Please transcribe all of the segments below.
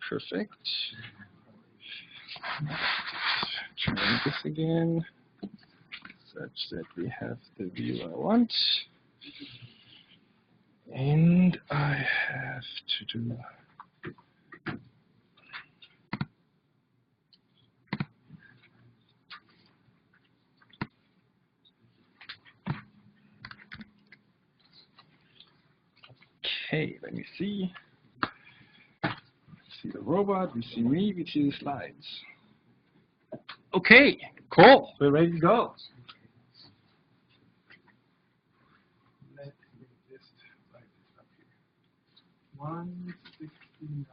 Perfect. Try this again, such that we have the view I want. And I have to do okay, let me see. See the robot, we see me, we see the slides. Okay, cool, we're ready to go. Let me just write this up here. 169,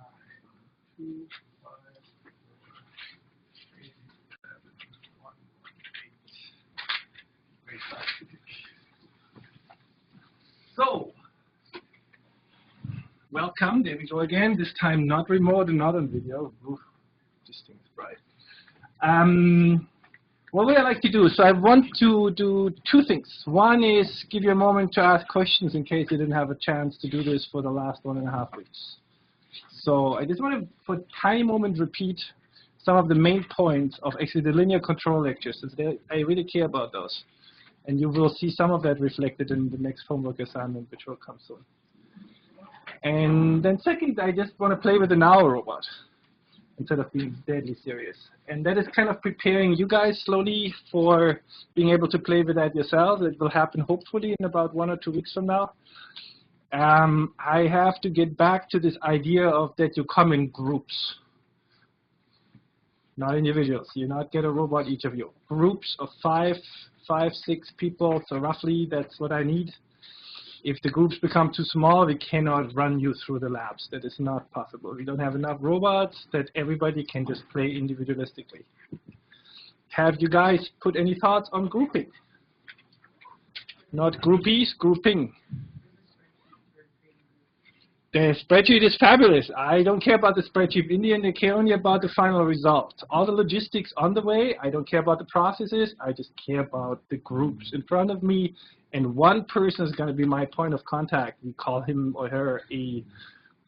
2, 5, 4, 3, 7, 1, 8. So, welcome, there we go again, this time not remote and not on video. Oof, this thing is bright. What would I like to do? So I want to do two things. One is give you a moment to ask questions in case you didn't have a chance to do this for the last 1.5 weeks. So I just want to, for a tiny moment, repeat some of the main points of actually the linear control lectures, since I really care about those. And you will see some of that reflected in the next homework assignment, which will come soon. And then second, I just want to play with the NAO robot instead of being deadly serious. And that is kind of preparing you guys slowly for being able to play with that yourselves. It will happen hopefully in about 1 or 2 weeks from now. I have to get back to this idea of that you come in groups, not individuals. You not get a robot, each of you. Groups of 5, 6 people, so roughly that's what I need. If the groups become too small, we cannot run you through the labs. That is not possible. We don't have enough robots that everybody can just play individualistically. Have you guys put any thoughts on grouping? Not groupies, grouping. The spreadsheet is fabulous. I don't care about the spreadsheet in the end. I care only about the final result. All the logistics on the way, I don't care about the processes. I just care about the groups in front of me. And one person is going to be my point of contact. We call him or her a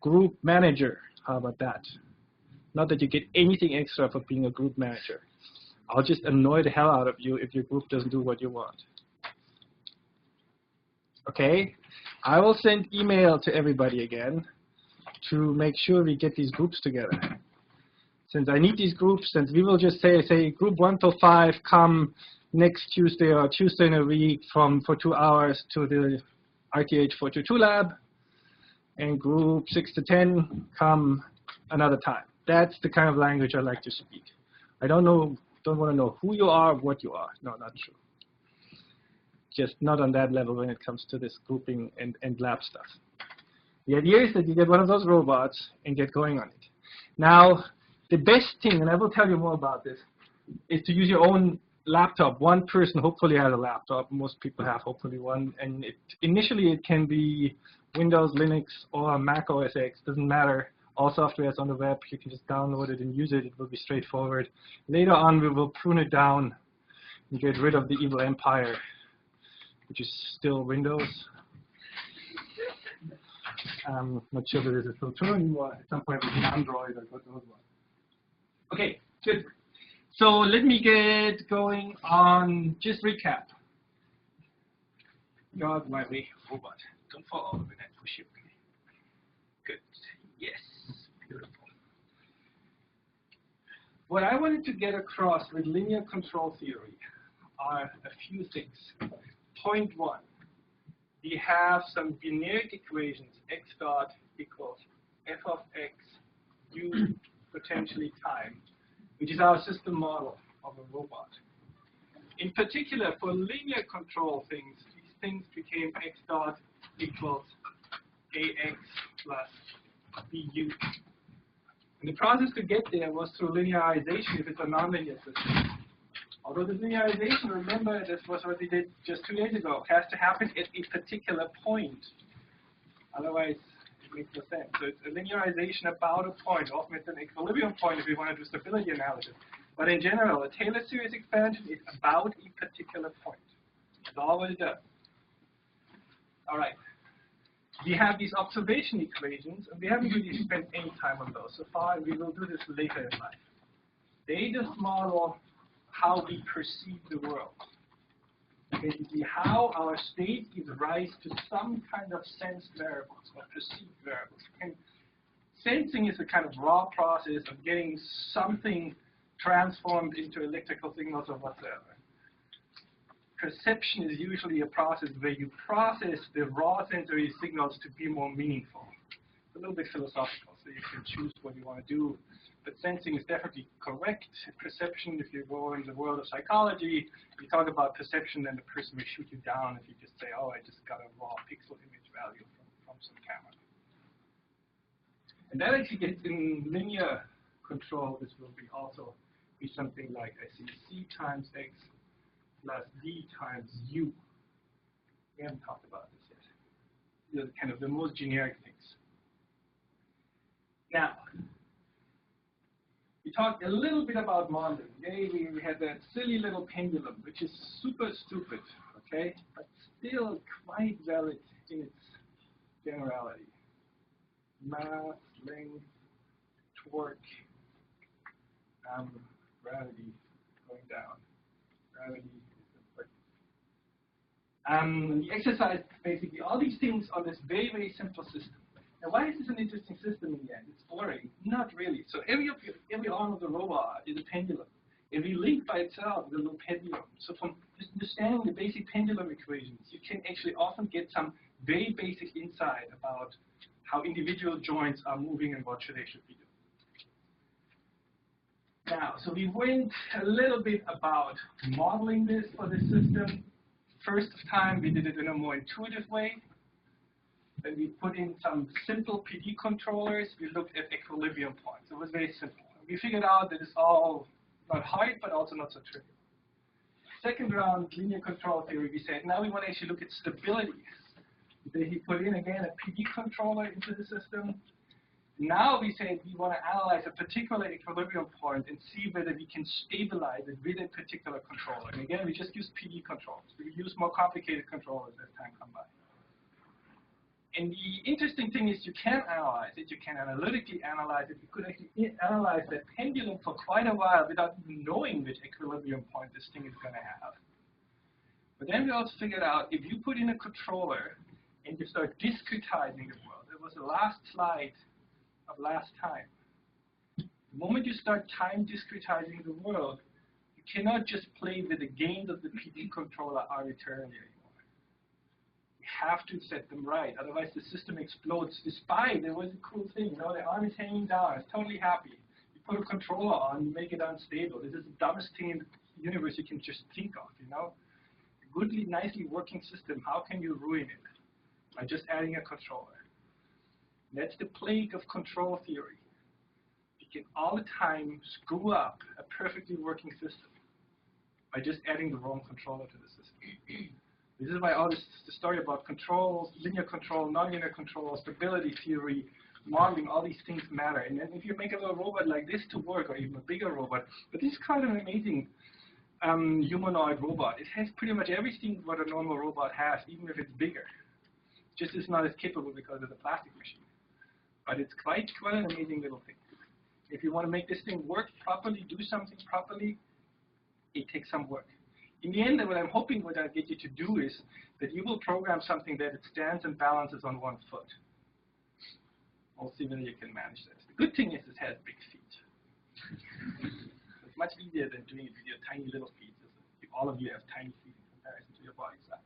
group manager. How about that? Not that you get anything extra for being a group manager. I'll just annoy the hell out of you if your group doesn't do what you want. Okay? I will send email to everybody again to make sure we get these groups together. Since I need these groups, since we will just say group 1 till 5 come next Tuesday or Tuesday in a week for 2 hours to the RTH 422 lab, and group 6 to 10 come another time. That's the kind of language I like to speak. I don't want to know who you are, what you are. No, not true. Just not on that level when it comes to this grouping and lab stuff. The idea is that you get one of those robots and get going on it. Now, the best thing, and I will tell you more about this, is to use your own laptop. One person hopefully has a laptop. Most people have hopefully one. And initially it can be Windows, Linux, or Mac OS X. Doesn't matter. All software is on the web. You can just download it and use it. It will be straightforward. Later on, we will prune it down and get rid of the evil empire, which is still Windows. Not sure whether it's still true anymore. At some point, it was Android or God knows what. Okay, good. So let me get going on just recap. God, my way, robot. Don't fall over that push you. Good. Yes. Beautiful. What I wanted to get across with linear control theory are a few things. Point 1, we have some generic equations, x dot equals f of x u potentially time, which is our system model of a robot. In particular, for linear control things, these things became x dot equals ax plus bu. And the process to get there was through linearization if it's a nonlinear system. Although the linearization, remember, this was what we did just 2 days ago, has to happen at a particular point. Otherwise, it makes no sense. So it's a linearization about a point. Often it's an equilibrium point if we want to do stability analysis. But in general, a Taylor series expansion is about a particular point. That's all it does. All right. we have these observation equations, and we haven't really spent any time on those so far, and we will do this later in life. They just model how we perceive the world. Basically, how our state gives rise to some kind of sensed variables or perceived variables. And sensing is a kind of raw process of getting something transformed into electrical signals or whatsoever. Perception is usually a process where you process the raw sensory signals to be more meaningful. It's a little bit philosophical, so you can choose what you want to do. But sensing is definitely correct. Perception, if you go in the world of psychology, you talk about perception, then the person will shoot you down if you just say, oh, I just got a raw pixel image value from some camera. And that actually gets in linear control. This will be something like, I see C times X plus D times U. We haven't talked about this yet. These are kind of the most generic things. Now, we talked a little bit about modeling. Today we had that silly little pendulum, which is super stupid, okay, but still quite valid in its generality. Mass, length, torque, gravity going down. Gravity is important. The exercise, basically, all these things on this very, very simple system. Now, why is this an interesting system in the end? It's boring. Not really. So every arm of the robot is a pendulum. Every link by itself is a little pendulum. So from just understanding the basic pendulum equations, you can actually often get some very basic insight about how individual joints are moving and what they should be doing. Now, so we went a little bit about modeling this for this system. First time, we did it in a more intuitive way. Then we put in some simple PD controllers. We looked at equilibrium points. It was very simple. We figured out that it's all not hard, but also not so trivial. Second round, linear control theory, we said, now we want to actually look at stability. So he put in, again, a PD controller into the system. Now we say we want to analyze a particular equilibrium point and see whether we can stabilize it with a particular controller. And again, we just use PD controls. We use more complicated controllers as time comes by. And the interesting thing is you can analyze it. You can analytically analyze it. You could actually analyze that pendulum for quite a while without even knowing which equilibrium point this thing is going to have. But then we also figured out if you put in a controller and you start discretizing the world, it was the last slide of last time. The moment you start time discretizing the world, you cannot just play with the gains of the PD controller arbitrarily anymore. You have to set them right, otherwise the system explodes. Despite there was a cool thing, you know, the arm is hanging down, it's totally happy. You put a controller on, you make it unstable. This is the dumbest thing in the universe you can just think of, you know. A goodly, nicely working system, how can you ruin it? By just adding a controller. That's the plague of control theory. You can all the time screw up a perfectly working system by just adding the wrong controller to the system. This is why all this the story about controls, linear control, nonlinear control, stability theory, modeling, all these things matter. And then if you make a little robot like this to work, or even a bigger robot, but this is quite an amazing humanoid robot. It has pretty much everything what a normal robot has, even if it's bigger. Just is not as capable because of the plastic machine. But it's quite an amazing little thing. If you want to make this thing work properly, do something properly, it takes some work. In the end, what I'm hoping what I get you to do is that you will program something that it stands and balances on one foot. We'll see whether you can manage this. The good thing is it has big feet. It's much easier than doing it with your tiny little feet. If all of you have tiny feet in comparison to your body size.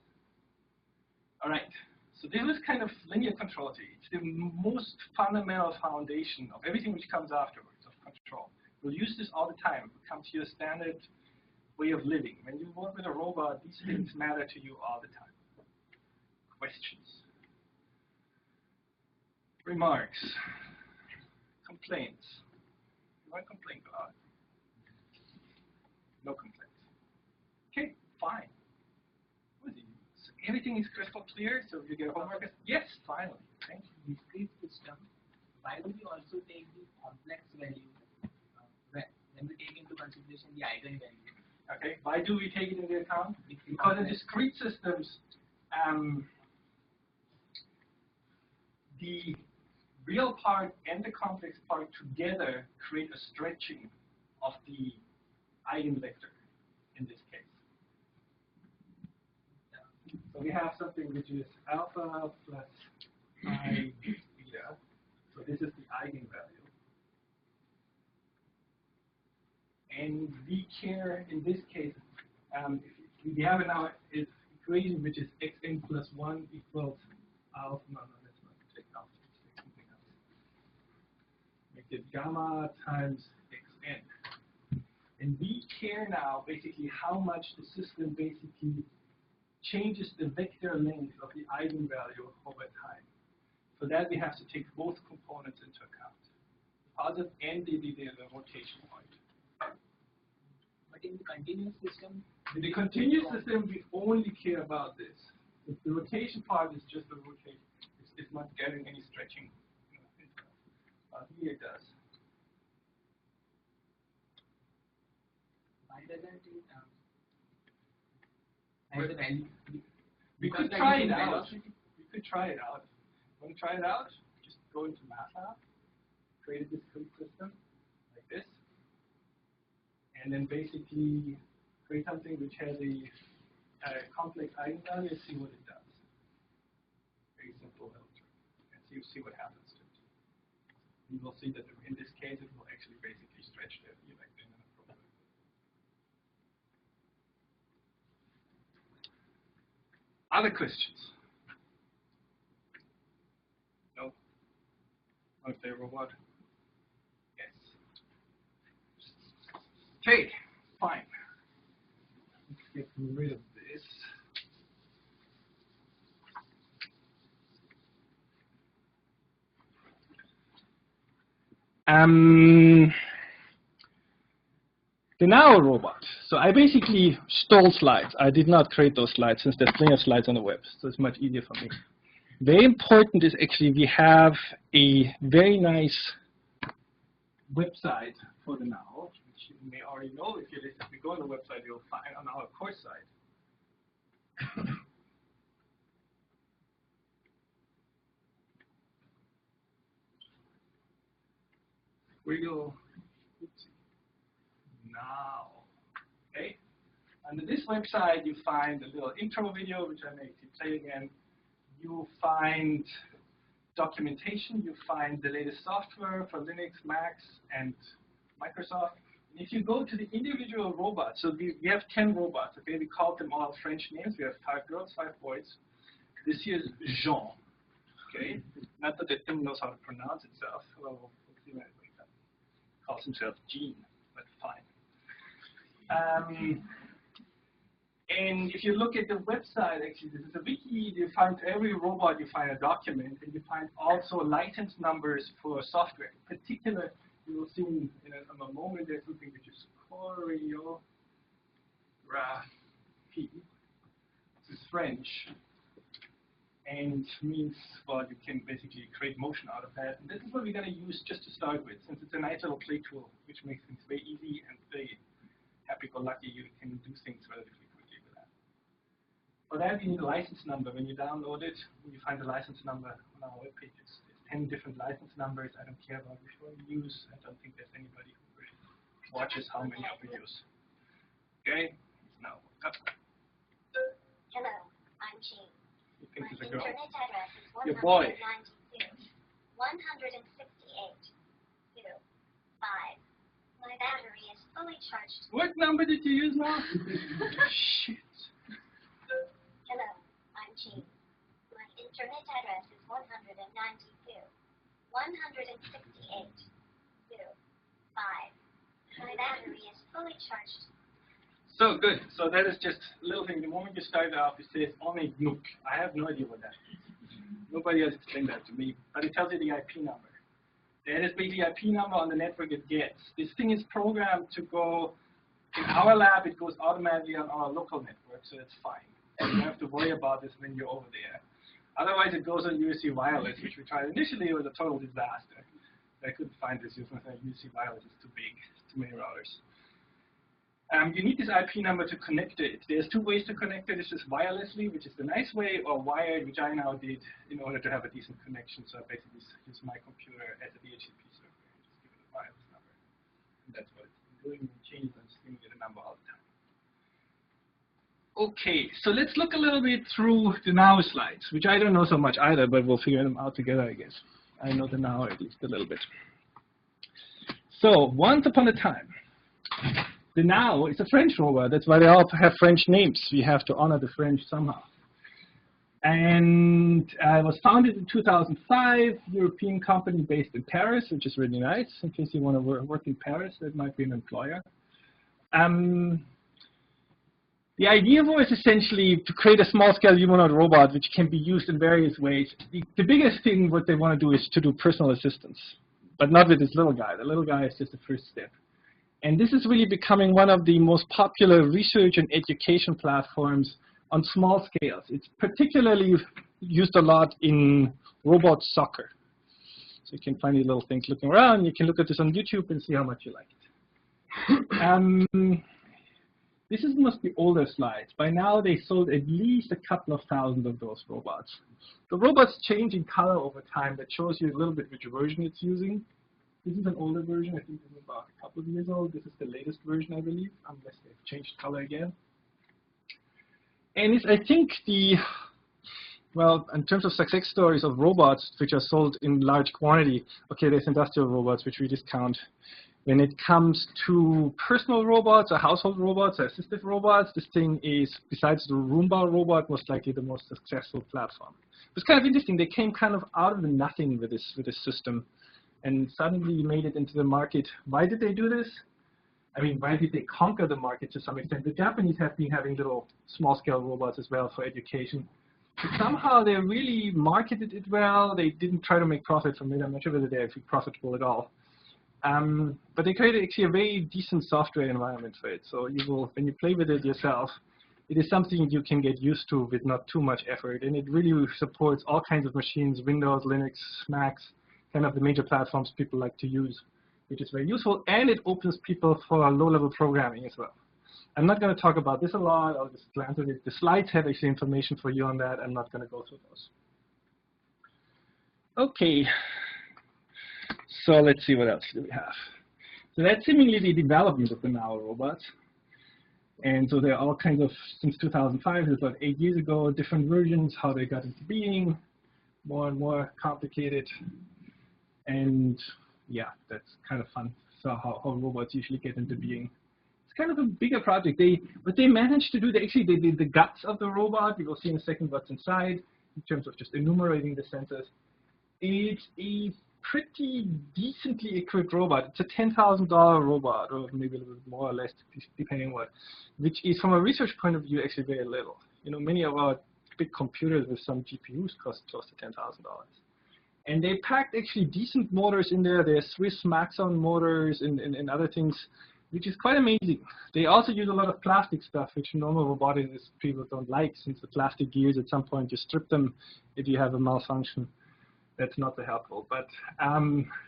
All right. So this is kind of linear control theory. It's the most fundamental foundation of everything which comes afterwards of control. We'll use this all the time. It becomes your standard way of living. When you work with a robot, these things matter to you all the time. Questions? Remarks? Complaints? You want to complain about it? No complaints. Okay, fine. Everything is crystal clear, so if you get homework, yes, finally. Thank you. Discrete system, why would you also take the complex value when we take into consideration the eigenvalue? Okay, why do we take it into account? Because in discrete systems, the real part and the complex part together create a stretching of the eigenvector in this case. So we have something which is alpha plus I beta. So this is the eigenvalue. And we care in this case, we have now an equation which is xn plus 1 equals alpha. No, let's not take alpha. Let's take something else. Make it gamma times xn. And we care now basically how much the system basically changes the vector length of the eigenvalue over time. For that, we have to take both components into account, the positive and the rotation point. But in the continuous system, In the continuous system, we only care about this. The rotation part is just the rotation. It's not getting any stretching. Here it does. why doesn't it have the value? We could try it out. We could try it out. Want to try it out? Just go into MATLAB, create a discrete system like this, and then basically create something which has a complex eigenvalue and see what it does. Very simple little trick. And see what happens to it. You will see that in this case it will actually basically stretch the vector in an appropriate way. Other questions? No? Want to say robot? Yes. Okay, fine. Let's get rid of this. The NAO robot. So I basically stole slides. I did not create those slides since there's plenty of slides on the web, so it's much easier for me. Very important is actually we have a very nice website for the NAO, which you may already know if you go on the website, you'll find on our course site. We go now. Okay. Under this website, you find a little intro video, which I make you play again. You find documentation. You find the latest software for Linux, Macs, and Microsoft. And if you go to the individual robots, so we have 10 robots. Okay, we called them all French names. We have 5 girls, 5 boys. This here is Jean. Okay, not that the thing knows how to pronounce itself. Well, we'll see when it wakes up. Calls himself Jean, but fine. And if you look at the website, actually, this is a wiki. You find every robot, you find a document, and you find also license numbers for software. In particular, you will see in a moment there's something which is Choreographe. This is French, and means, well, you can basically create motion out of that. And this is what we're going to use just to start with, since it's a nice little play tool, which makes things very easy and very happy-go-lucky. You can do things relatively quickly with that. For that, you need a license number. When you download it, you find the license number on our web page. It's 10 different license numbers. I don't care about which one you use. I don't think there's anybody who really watches how many of we use. Okay? Now, up. Hello, I'm Jean. You think My it's a girl? internet address is Your boy. 192.168.2.5. My battery is fully charged. What number did you use now? Shit. Hello, I'm Jean. My internet address is 192.168.2.5. My battery is fully charged. So good. So that is just a little thing. The moment you start off, it says only GNUC. I have no idea what that is. Nobody has explained that to me, but it tells you the IP number. That is basically the IP number on the network it gets. This thing is programmed to go, in our lab, it goes automatically on our local network, so it's fine. You don't have to worry about this when you're over there. Otherwise, it goes on UC wireless, which we tried initially. It was a total disaster. I couldn't find this. UC wireless is too big, too many routers. You need this IP number to connect it. There's two ways to connect it. This is wirelessly, which is the nice way, or wired, which I now did in order to have a decent connection. So I basically use my computer as a DHCP server and just give it a wireless number. And that's what it's doing. Change and just giving it a number all the time. Okay, so let's look a little bit through the NAO slides, which I don't know so much either, but we'll figure them out together, I guess. I know the NAO at least a little bit. So, once upon a time, the NAO is a French robot. That's why they all have French names. We have to honor the French somehow. And it was founded in 2005, European company based in Paris, which is really nice. In case you want to work in Paris, that might be an employer. The idea was essentially to create a small-scale humanoid robot which can be used in various ways. The biggest thing what they want to do is to do personal assistance, but not with this little guy. The little guy is just the first step. And this is really becoming one of the most popular research and education platforms on small scales. It's particularly used a lot in robot soccer. So you can find these little things looking around. You can look at this on YouTube and see how much you like it. This must be older slides. By now, they sold at least a couple of thousand of those robots. The robots change in color over time. That shows you a little bit which version it's using. This is an older version. I think this is about a couple of years old. This is the latest version, I believe, unless they've changed color again. And it's, I think, well, in terms of success stories of robots which are sold in large quantity, okay, there's industrial robots, which we discount. When it comes to personal robots or household robots or assistive robots, this thing is, besides the Roomba robot, most likely the most successful platform. It's kind of interesting. They came kind of out of the nothing with this system and suddenly made it into the market. Why did they do this? I mean, why did they conquer the market to some extent? The Japanese have been having little small-scale robots as well for education. But somehow they really marketed it well. They didn't try to make profit from it. I'm not sure whether they're actually profitable at all. But they created actually a very decent software environment for it. So you will, when you play with it yourself, it is something you can get used to with not too much effort. And it really supports all kinds of machines, Windows, Linux, Macs, kind of the major platforms people like to use, which is very useful. And it opens people for low-level programming as well. I'm not going to talk about this a lot. I'll just glance at it. The slides have actually information for you on that. I'm not going to go through those. OK. So let's see what else do we have. So that's seemingly the development of the NAO robots. And so there are all kinds of, since 2005, it's about 8 years ago, different versions, how they got into being, more and more complicated. And yeah, that's kind of fun. So how robots usually get into being. It's kind of a bigger project. What they managed to do, they did the guts of the robot. We will see in a second what's inside in terms of just enumerating the sensors. It's a pretty decently equipped robot. It's a $10,000 robot, or maybe a little bit more or less, depending on what, which is, from a research point of view, actually very little. You know, many of our big computers with some GPUs cost close to $10,000. And they packed actually decent motors in there. There's Swiss Maxon motors and other things, which is quite amazing. They also use a lot of plastic stuff, which normal robotics people don't like, since the plastic gears at some point you strip them if you have a malfunction. That's not so helpful. But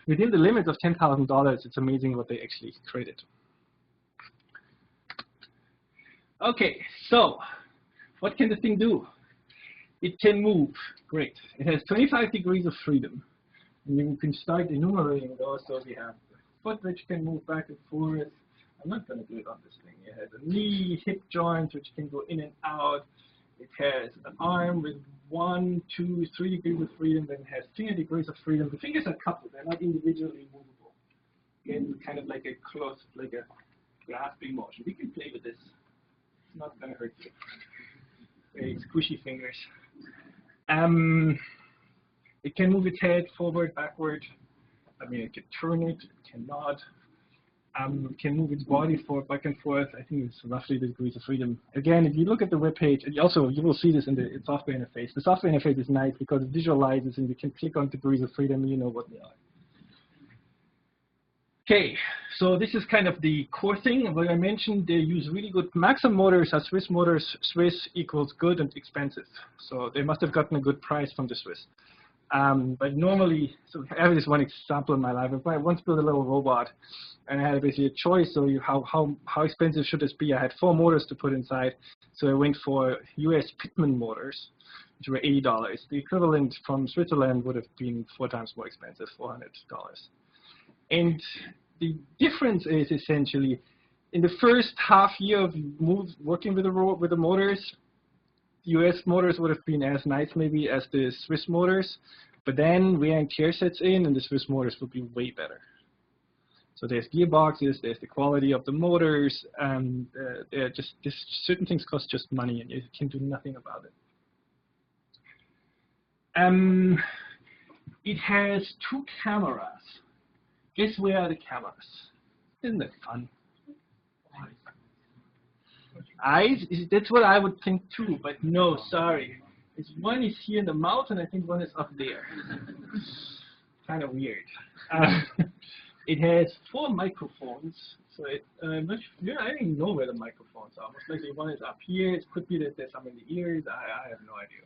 within the limits of $10,000, it's amazing what they actually created. OK, so what can the thing do? It can move. Great. It has 25 degrees of freedom. And you can start enumerating those. So we have the foot, which can move back and forth. I'm not going to do it on this thing. It has a knee, hip joint, which can go in and out. It has an arm with 1, 2, 3 degrees of freedom, then it has finger degrees of freedom. The fingers are coupled, they're not individually movable. Again, kind of like a close, like a grasping motion. We can play with this. It's not going to hurt you. Very squishy fingers. It can move its head forward, backward. I mean, it can turn it, it can nod. Can move its body forward, back and forth. I think it's roughly the degrees of freedom. Again, if you look at the web page, and also you will see this in the software interface. The software interface is nice because it visualizes and you can click on degrees of freedom and you know what they are. Okay, so this is kind of the core thing. What I mentioned, they use really good Maxim motors are Swiss motors. Swiss equals good and expensive. So they must have gotten a good price from the Swiss. But normally, so I have this one example in my life. I once built a little robot, and I had basically a choice. So how expensive should this be? I had 4 motors to put inside, so I went for US Pitman motors, which were $80. The equivalent from Switzerland would have been 4 times more expensive, $400. And the difference is essentially, in the first half year of working with the motors, US motors would have been as nice maybe as the Swiss motors, but then wear and tear sets in, and the Swiss motors will be way better. So there's gearboxes, there's the quality of the motors, and certain things cost just money, and you can do nothing about it. It has 2 cameras. Guess where are the cameras? Isn't that fun? Eyes? That's what I would think too, but no, sorry. One is here in the mouth, and I think one is up there. Kind of weird. It has 4 microphones, so I don't even know where the microphones are. Most likely one is up here. It could be that there's some in the ears. I have no idea.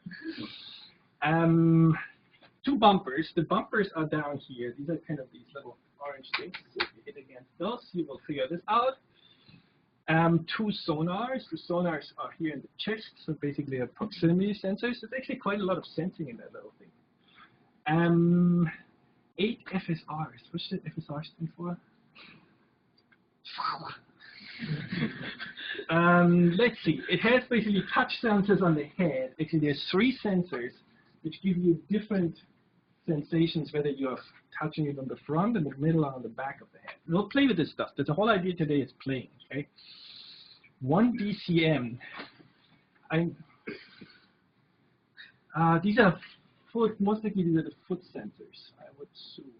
2 bumpers. The bumpers are down here. These are kind of these little orange things. So if you hit against those, you will figure this out. 2 sonars. The sonars are here in the chest, so basically a proximity sensors. There's actually quite a lot of sensing in that little thing. 8 FSRs. What should FSR stand for? Let's see. It has basically touch sensors on the head. Actually, there's 3 sensors which give you different sensations, whether you're touching it on the front, in the middle, or on the back of the head. We'll play with this stuff. The whole idea today is playing. Okay. 1 DCM. These are most likely these are the foot sensors, I would assume.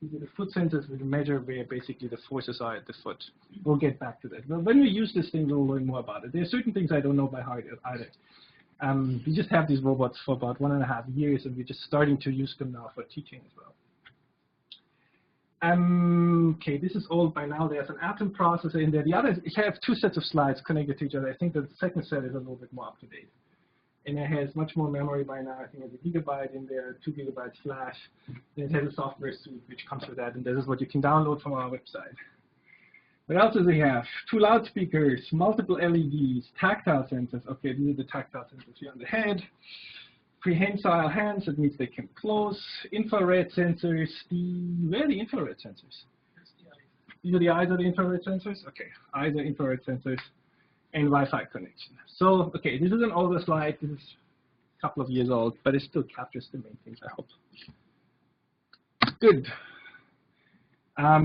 These are the foot sensors which measure where basically the forces are at the foot. We'll get back to that. But when we use this thing, we'll learn more about it. There are certain things I don't know by heart either. We just have these robots for about 1.5 years, and we're just starting to use them now for teaching as well. Okay, this is old by now. There's an atom processor in there. The others, I have 2 sets of slides connected to each other. I think the second set is a little bit more up to date. And it has much more memory by now. I think it has 1 gigabyte in there, 2 gigabytes flash. Then it has a software suite which comes with that, and this is what you can download from our website. What else do we have? 2 loudspeakers, multiple LEDs, tactile sensors. Okay, these are the tactile sensors here on the head. Prehensile hands, that means they can close. Infrared sensors. Where are the infrared sensors? These are the eyes of the infrared sensors? Okay, eyes are infrared sensors. And Wi-Fi connection. So, okay, this is an older slide. This is a couple of years old, but it still captures the main things, I hope. Good.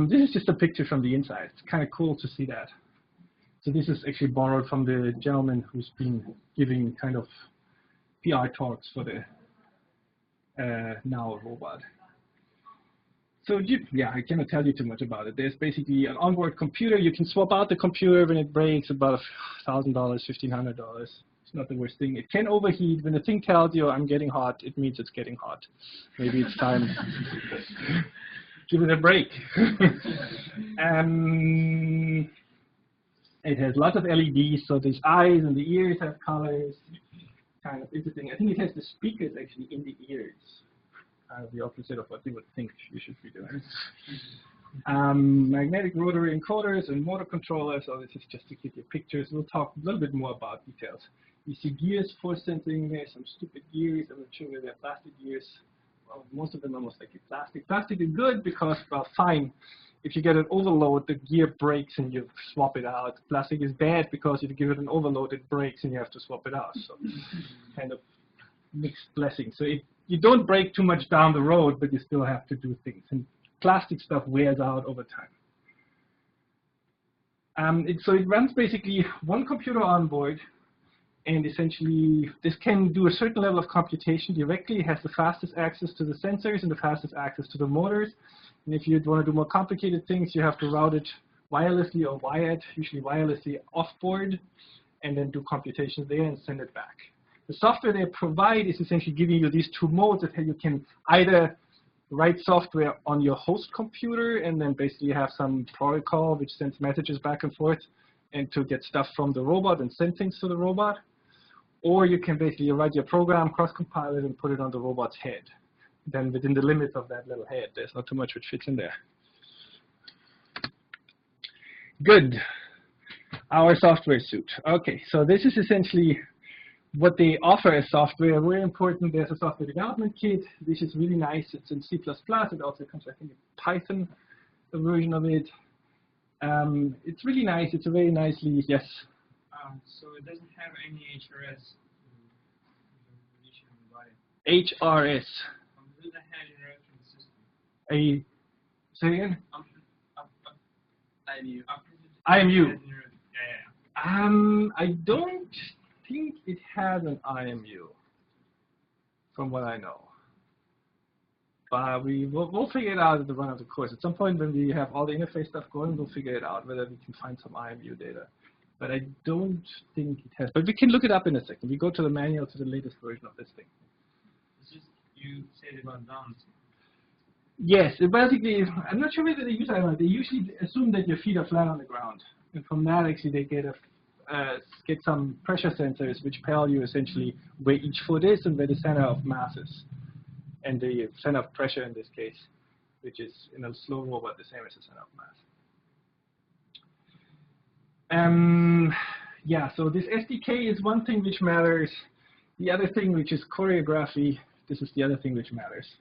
This is just a picture from the inside. It's kind of cool to see that. So this is actually borrowed from the gentleman who's been giving kind of PR talks for the NAO robot. So yeah, I cannot tell you too much about it. There's basically an onboard computer. You can swap out the computer when it breaks, about $1,000, $1,500. It's not the worst thing. It can overheat. When the thing tells you I'm getting hot, it means it's getting hot. Maybe it's time. Give it a break. It has lots of LEDs, so these eyes and the ears have colors. Kind of interesting. I think it has the speakers actually in the ears. The opposite of what you would think you should be doing. Magnetic rotary encoders and motor controllers. So this is just to give you pictures. We'll talk a little bit more about details. You see gears, force sensing. There's some stupid gears. I'm not sure whether they're plastic gears. Well, most of them are most likely plastic. Plastic is good because, well, fine. If you get an overload, the gear breaks and you swap it out. Plastic is bad because if you give it an overload, it breaks and you have to swap it out. So kind of mixed blessings. So you don't break too much down the road, but you still have to do things. And plastic stuff wears out over time. So it runs basically 1 computer on board, and essentially this can do a certain level of computation directly. It has the fastest access to the sensors and the fastest access to the motors. And if you want to do more complicated things, you have to route it wirelessly or wired, usually wirelessly off-board, and then do computations there and send it back. The software they provide is essentially giving you these 2 modes that you can either write software on your host computer and then basically have some protocol which sends messages back and forth and to get stuff from the robot and send things to the robot. Or you can basically write your program, cross-compile it, and put it on the robot's head. Then within the limits of that little head, there's not too much which fits in there. Good. Our software suite. OK, so this is essentially what they offer as software. Very important. There's a software development kit. This is really nice. It's in C++. It also comes, I think, in Python, a version of it. It's really nice. It's a very nicely, yes. So it doesn't have any HRS. HRS. Does it have interaction system? Say again? IMU. IMU. Yeah. I don't think it has an IMU, from what I know. But we'll figure it out at the run of the course. At some point when we have all the interface stuff going, we'll figure it out, whether we can find some IMU data. But I don't think it has. But we can look it up in a second. We go to the manual to the latest version of this thing. It's just you said about downs. Yes, it basically, I'm not sure whether they use IMU. They usually assume that your feet are flat on the ground. And from that, actually, they get some pressure sensors which tell you essentially where each foot is and where the center of mass is. And the center of pressure in this case, which is in a slow robot the same as the center of mass. Yeah, so this SDK is one thing which matters. The other thing, which is choreography, this is the other thing which matters.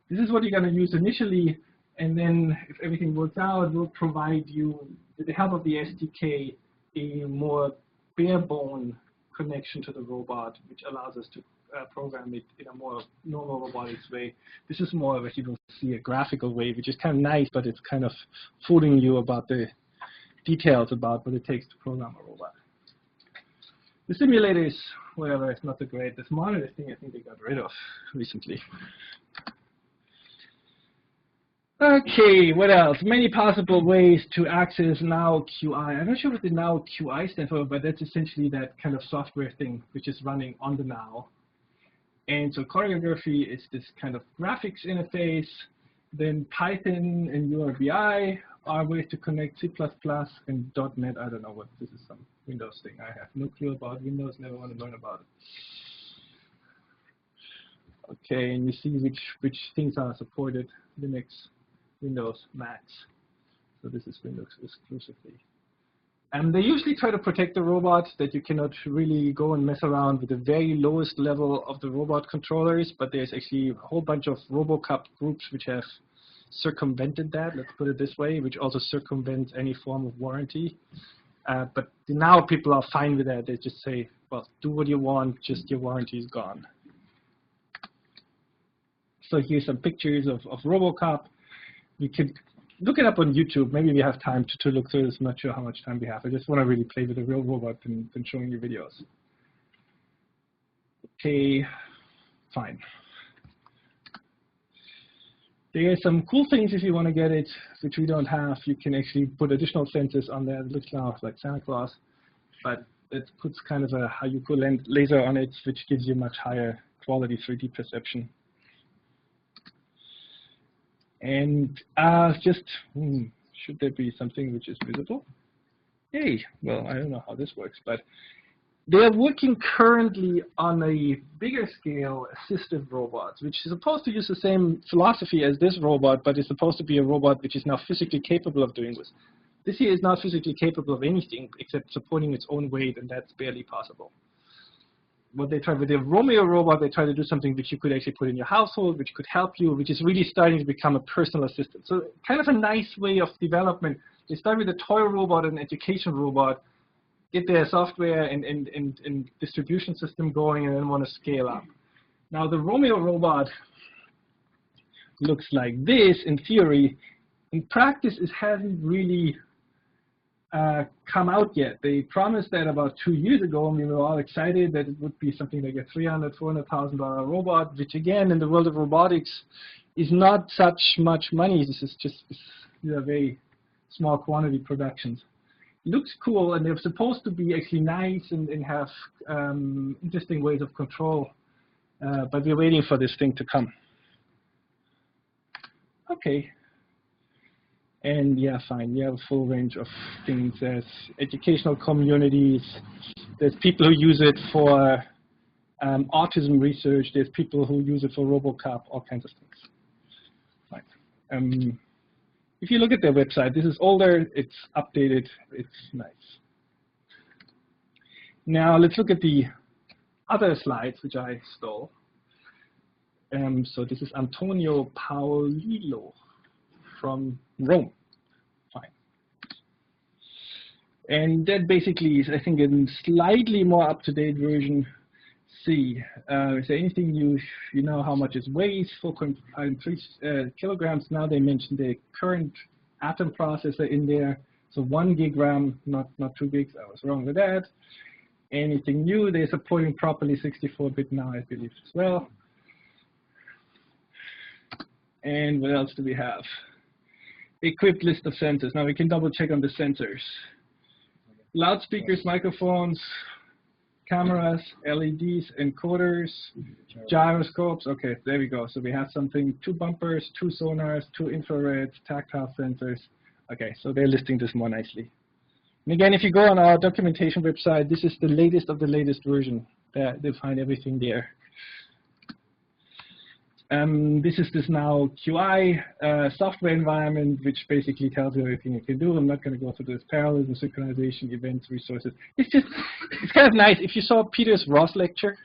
This is what you're going to use initially, and then if everything works out, we'll provide you, with the help of the SDK, a more bare-bone connection to the robot, which allows us to program it in a more normal robotics way. This is more of a, you will see, a graphical way, which is kind of nice, but it's kind of fooling you about the details about what it takes to program a robot. The simulator is, whatever, it's not so great. This monitor thing, I think they got rid of recently. Okay, what else? Many possible ways to access NAO QI. I'm not sure what the NAO QI stands for, but that's essentially that kind of software thing which is running on the NAO. And so choreography is this kind of graphics interface. Then Python and URBI are ways to connect C++ and .NET. I don't know what this is, some Windows thing. I have no clue about Windows, never want to learn about it. Okay, and you see which things are supported: Linux, Windows, Macs. So this is Windows exclusively. And they usually try to protect the robot, that you cannot really go and mess around with the very lowest level of the robot controllers, but there's actually a whole bunch of RoboCup groups which have circumvented that, let's put it this way, which also circumvents any form of warranty. But now people are fine with that. They just say, well, do what you want, just your warranty is gone. So here's some pictures of RoboCup. We could look it up on YouTube. Maybe we have time to look through this. I'm not sure how much time we have. I just want to really play with a real robot than showing you videos. Okay, fine. There are some cool things if you want to get it, which we don't have. You can actually put additional sensors on there. It looks now like Santa Claus, but it puts kind of a HUCO laser on it, which gives you much higher quality 3D perception. And should there be something which is visible? Hey, well, I don't know how this works, but they're working currently on a bigger scale assistive robots, which is supposed to use the same philosophy as this robot, but it's supposed to be a robot which is now physically capable of doing this. This here is not physically capable of anything except supporting its own weight, and that's barely possible. What they try with the Romeo robot, they try to do something which you could actually put in your household, which could help you, which is really starting to become a personal assistant. So kind of a nice way of development. They start with a toy robot and an education robot, get their software and distribution system going, and then want to scale up. Now the Romeo robot looks like this in theory. In practice, it hasn't really come out yet. They promised that about 2 years ago, and we were all excited that it would be something like a $300,000, $400,000 robot, which again, in the world of robotics, is not such much money. This is just very small quantity productions. Looks cool, and they're supposed to be actually nice and have interesting ways of control, but we're waiting for this thing to come. Okay. And yeah, fine, you have a full range of things. There's educational communities. There's people who use it for autism research. There's people who use it for RoboCop, all kinds of things. Right. If you look at their website, this is older, it's updated, it's nice. Now let's look at the other slides, which I stole. So this is Antonio Paolillo from Rome. Fine. And that basically is, I think, a slightly more up-to-date version. C. Is there anything you know how much it weighs? 4.3 kilograms. Now they mentioned the current atom processor in there. So 1 gig RAM, not 2 gigs. I was wrong with that. Anything new? They're supporting properly 64-bit now, I believe, as well. And what else do we have? Equipped list of sensors. Now we can double check on the sensors. Loudspeakers, microphones, cameras, LEDs, encoders, gyroscopes. Okay, there we go. So we have something, 2 bumpers, 2 sonars, 2 infrareds, tactile sensors. Okay, so they're listing this more nicely. And again, if you go on our documentation website, this is the latest of the latest version. They find everything there. This is this NAO QI software environment, which basically tells you everything you can do. I'm not going to go through this. Parallelism, synchronization, events, resources. It's kind of nice. If you saw Peter's Ross lecture,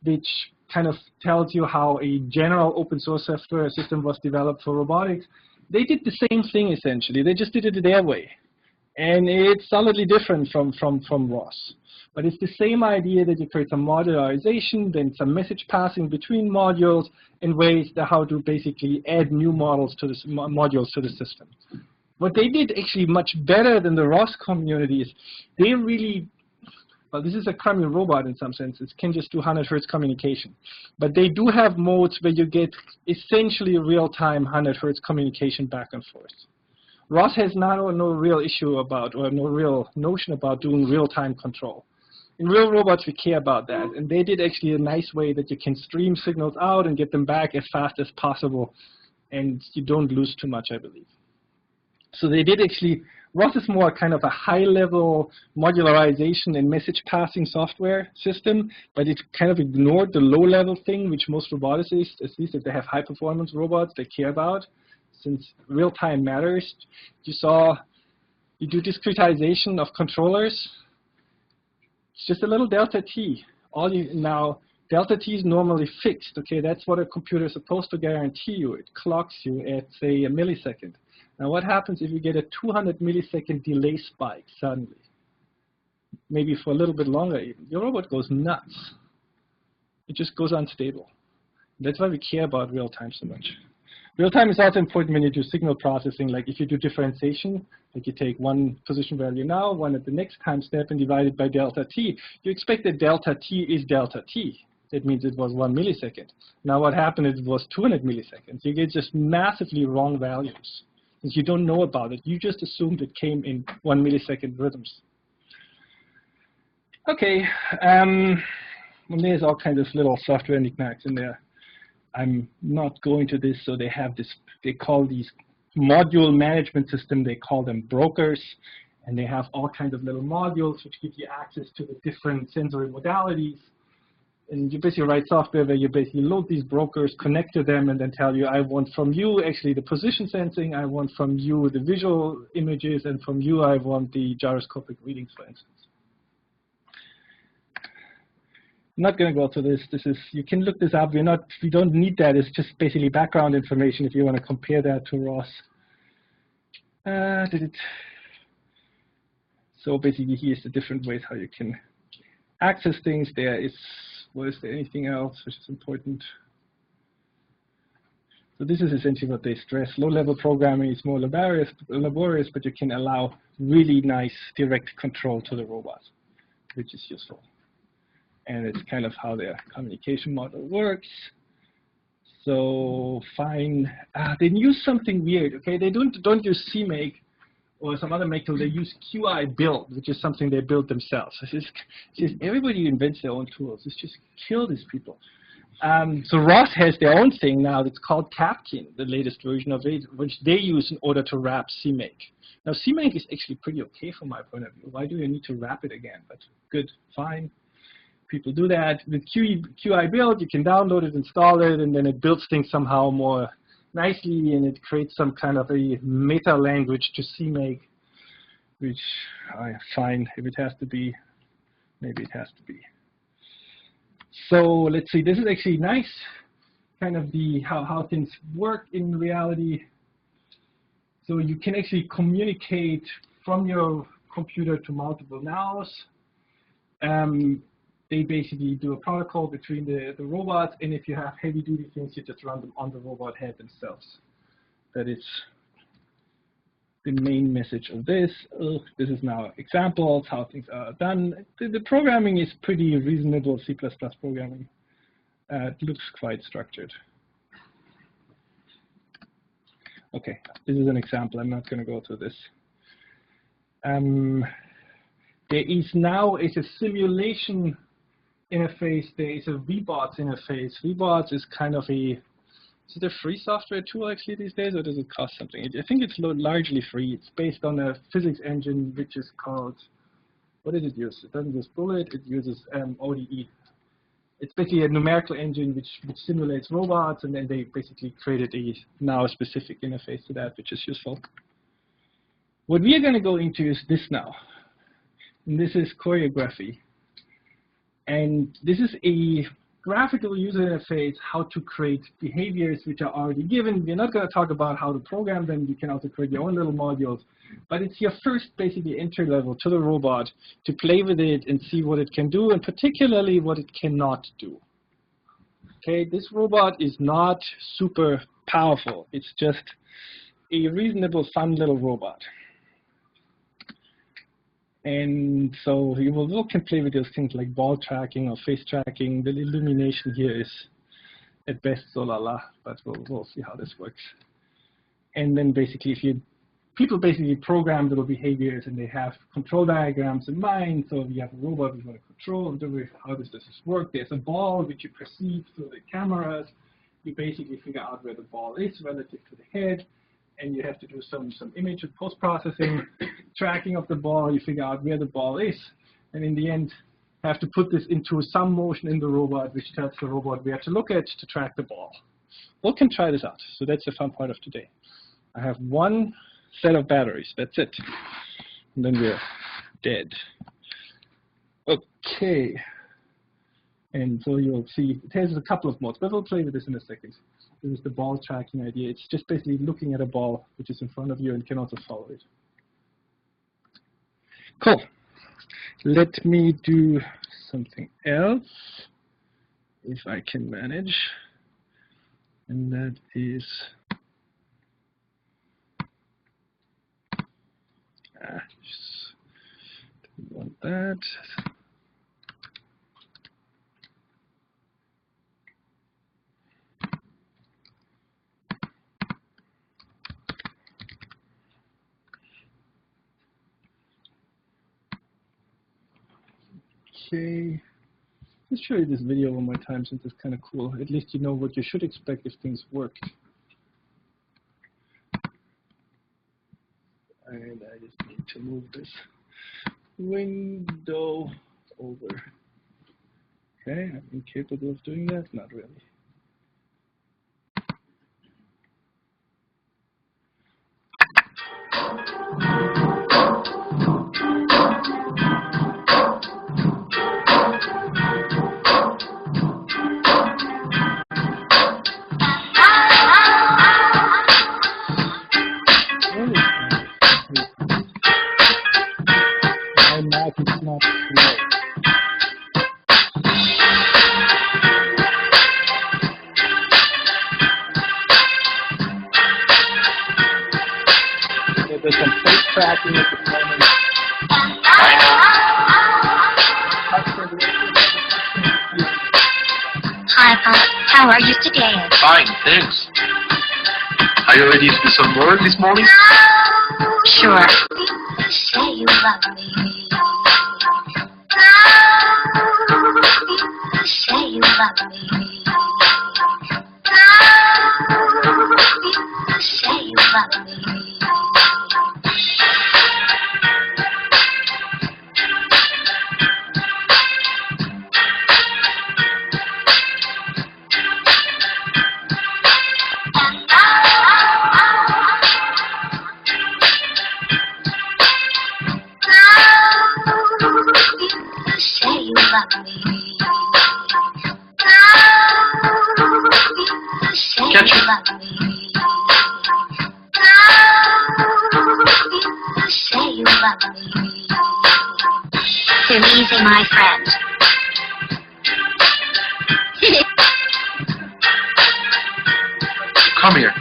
which kind of tells you how a general open source software system was developed for robotics, they did the same thing essentially. They just did it their way. And it's solidly different from Ross. But it's the same idea that you create some modularization, then some message passing between modules in ways that how to basically add new modules to the system. What they did actually much better than the Ross community is they really, well, this is a crummy robot in some senses, can just do 100 Hertz communication. But they do have modes where you get essentially real-time 100 Hertz communication back and forth. Ross has no real issue about, or no real notion about doing real-time control. In real robots, we care about that. And they did actually a nice way that you can stream signals out and get them back as fast as possible. And you don't lose too much, I believe. So they did actually, Ross is more kind of a high-level modularization and message passing software system, but it kind of ignored the low-level thing, which most roboticists, at least if they have high-performance robots, they care about. Since real-time matters, you do discretization of controllers. It's just a little delta t. Now, delta t is normally fixed. Okay, that's what a computer is supposed to guarantee you. It clocks you at, say, a millisecond. Now, what happens if you get a 200 millisecond delay spike suddenly? Maybe for a little bit longer even. Your robot goes nuts. It just goes unstable. That's why we care about real-time so much. Real-time is also important when you do signal processing, like if you do differentiation, like you take one position value now, one at the next time step, and divide it by delta t. You expect that delta t is delta t. That means it was 1 millisecond. Now what happened is it was 200 milliseconds. You get just massively wrong values. Since you don't know about it, you just assumed it came in 1 millisecond rhythms. Okay, and there's all kinds of little software knickknacks in there. I'm not going to this, so they have this, they call these module management system, they call them brokers, and they have all kinds of little modules which give you access to the different sensory modalities. And you basically write software where you basically load these brokers, connect to them, and then tell you, I want from you actually the position sensing, I want from you the visual images, and from you I want the gyroscopic readings, for instance. I'm not going to go through this. This is, you can look this up. We don't need that. It's just basically background information if you want to compare that to Ross. So basically, here's the different ways how you can access things. Was there anything else which is important? So this is essentially what they stress. Low-level programming is more laborious, but you can allow really nice direct control to the robot, which is useful. And it's kind of how their communication model works. So fine, they use something weird. Okay, they don't use CMake or some other make tool. They use QI build, which is something they build themselves. It's just everybody invents their own tools. It's just kill these people. So Ross has their own thing now that's called Captain, the latest version of it, which they use in order to wrap CMake. Now CMake is actually pretty okay from my point of view. Why do you need to wrap it again? But good, fine. people do that. With QI build, you can download it, install it, and then it builds things somehow more nicely, and it creates some kind of a meta language to CMake, which I find if it has to be, maybe it has to be. So let's see, this is actually nice, kind of how things work in reality. So you can actually communicate from your computer to multiple NAOs. They basically do a protocol between the robots, and if you have heavy-duty things, you just run them on the robot head themselves. That is the main message of this. This is now examples, how things are done. The programming is pretty reasonable C++ programming. It looks quite structured. Okay, this is an example. I'm not going to go through this. There is now a simulation interface. There is a VBots interface. VBots is kind of a, is it a free software tool actually these days, or does it cost something? I think it's largely free. It's based on a physics engine which is called, what does it use? It doesn't use Bullet, it uses ODE. It's basically a numerical engine which simulates robots, and then they basically created a now specific interface to that, which is useful. What we are going to go into is this now. And this is Choreographe. And this is a graphical user interface, how to create behaviors which are already given. We're not going to talk about how to program them. You can also create your own little modules. But it's your first, basically, entry level to the robot to play with it and see what it can do, and particularly what it cannot do. Okay, this robot is not super powerful. It's just a reasonable, fun little robot. And so you will can play with those things like ball tracking or face tracking. The illumination here is at best so la la, but we'll see how this works. And then basically, people basically program little behaviors, and they have control diagrams in mind. So if you have a robot you want to control, how does this work? There's a ball which you perceive through the cameras. You basically figure out where the ball is relative to the head. And you have to do some image and post-processing, tracking of the ball. You figure out where the ball is. And in the end, have to put this into some motion in the robot, which tells the robot where to look at to track the ball. We can try this out. So that's the fun part of today. I have one set of batteries. That's it. And then we're dead. OK. And so you'll see it has a couple of modes, but we'll play with this in a second. This is the ball tracking idea. It's just basically looking at a ball which is in front of you and can also follow it. Cool. Let me do something else, if I can manage. And that is, just don't want that. Okay, let's show you this video one more time since it's kind of cool. At least you know what you should expect if things worked. And I just need to move this window over. Okay, I'm incapable of doing that? Not really. It's not slow. So there's some face tracking at the moment. Hi, Pop. How are you today? Fine, thanks. Are you ready to do some work this morning? Sure. Say you love me. Say you love me. Say you love me. Catch it. Say you love me. Too easy, my friend. Come here.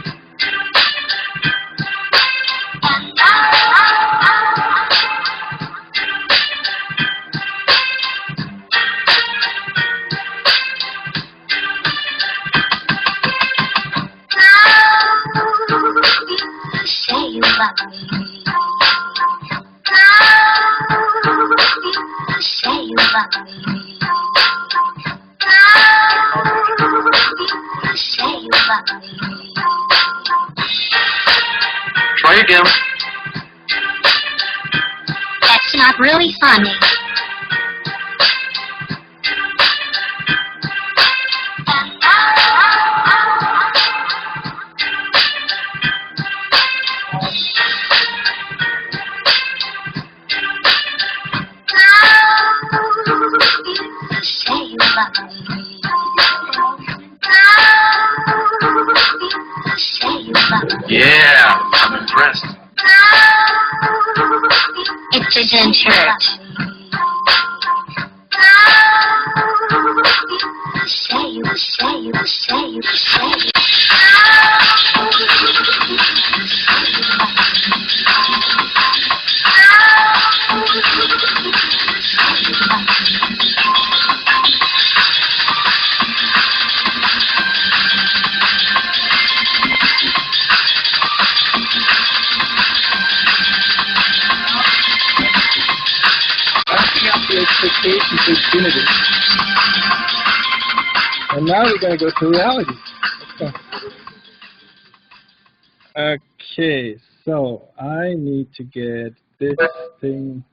Say you love me. Say you love me. Say you love me. Try again. That's not really funny. Say you love me. Say you love me. Yeah, I'm impressed. It didn't hurt. Say you, say you, say you, say you. Ramping up the expectations to infinity. And now we're going to go to reality. Let's go. Okay, so I need to get this thing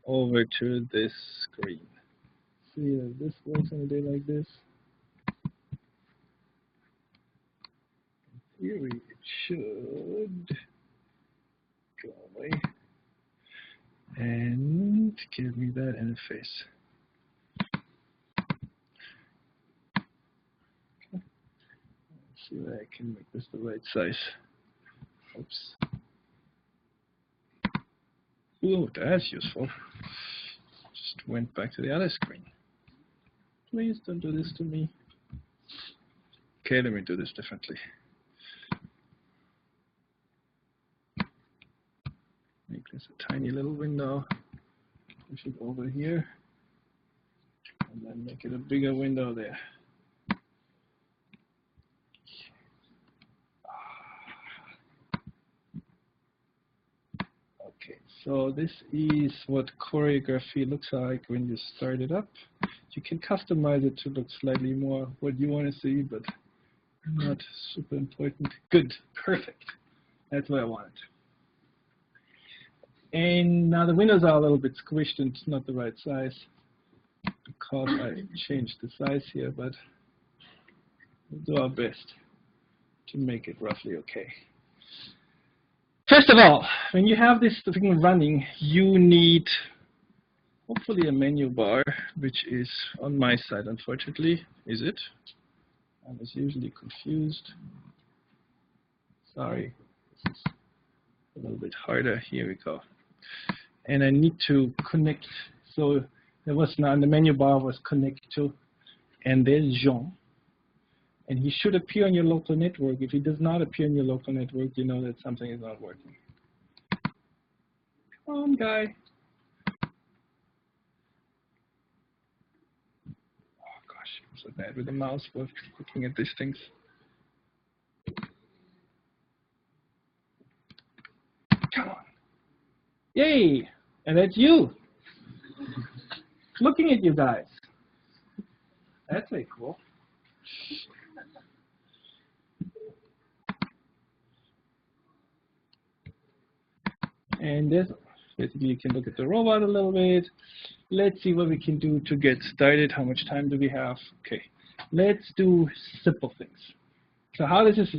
over to this screen. See if this works on a day like this. In theory, it should go away and give me that interface. Let's see if I can make this the right size. Oops. Oh, that's useful. Just went back to the other screen. Please don't do this to me. Okay, let me do this differently. Make this a tiny little window. Push it over here. And then make it a bigger window there. Okay, so this is what choreography looks like when you start it up. You can customize it to look slightly more what you want to see, but not super important. Good, perfect. That's what I wanted. And now the windows are a little bit squished and it's not the right size because I changed the size here, but we'll do our best to make it roughly okay. First of all, when you have this thing running, you need hopefully a menu bar, which is on my side, unfortunately. Is it? I was usually confused. Sorry, this is a little bit harder. Here we go. And I need to connect. So there was now the menu bar was connect to, and there's Jean. And he should appear on your local network. If he does not appear on your local network, you know that something is not working. Come on, guy. Oh gosh, I'm so bad with the mouse for looking at these things. Come on. Yay! And that's you. Looking at you guys. That's very cool. And this, basically you can look at the robot a little bit. Let's see what we can do to get started. How much time do we have? Okay, let's do simple things. So how this is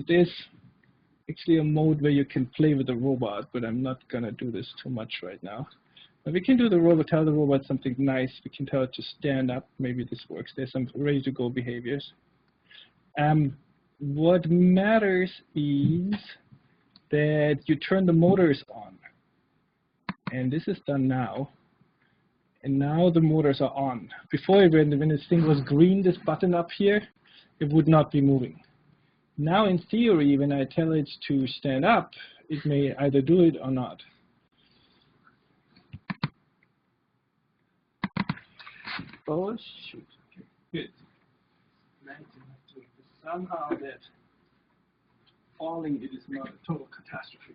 actually a mode where you can play with the robot, but I'm not gonna do this too much right now. But we can do the robot, tell the robot something nice. We can tell it to stand up. Maybe this works. There's some ready to go behaviors. what matters is that you turn the motors on. And this is done now. And now the motors are on. Before, when this thing was green, this button up here, it would not be moving. Now, in theory, when I tell it to stand up, it may either do it or not. Oh, shoot. Okay, good. Nice enough to somehow that falling, it is not a total catastrophe.